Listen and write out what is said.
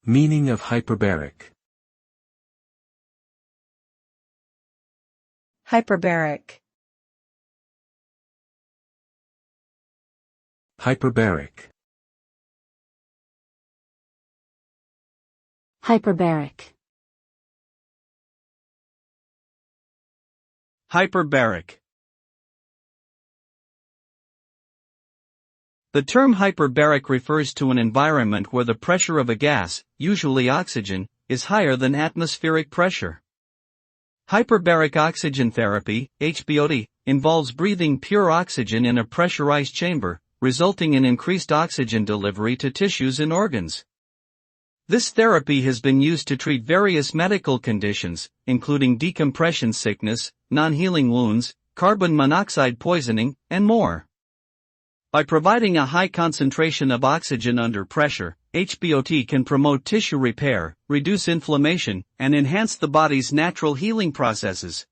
Meaning of hyperbaric. Hyperbaric. Hyperbaric. Hyperbaric. Hyperbaric. The term hyperbaric refers to an environment where the pressure of a gas, usually oxygen, is higher than atmospheric pressure. Hyperbaric oxygen therapy, HBOT, involves breathing pure oxygen in a pressurized chamber, resulting in increased oxygen delivery to tissues and organs. This therapy has been used to treat various medical conditions, including decompression sickness, non-healing wounds, carbon monoxide poisoning, and more. By providing a high concentration of oxygen under pressure, HBOT can promote tissue repair, reduce inflammation, and enhance the body's natural healing processes.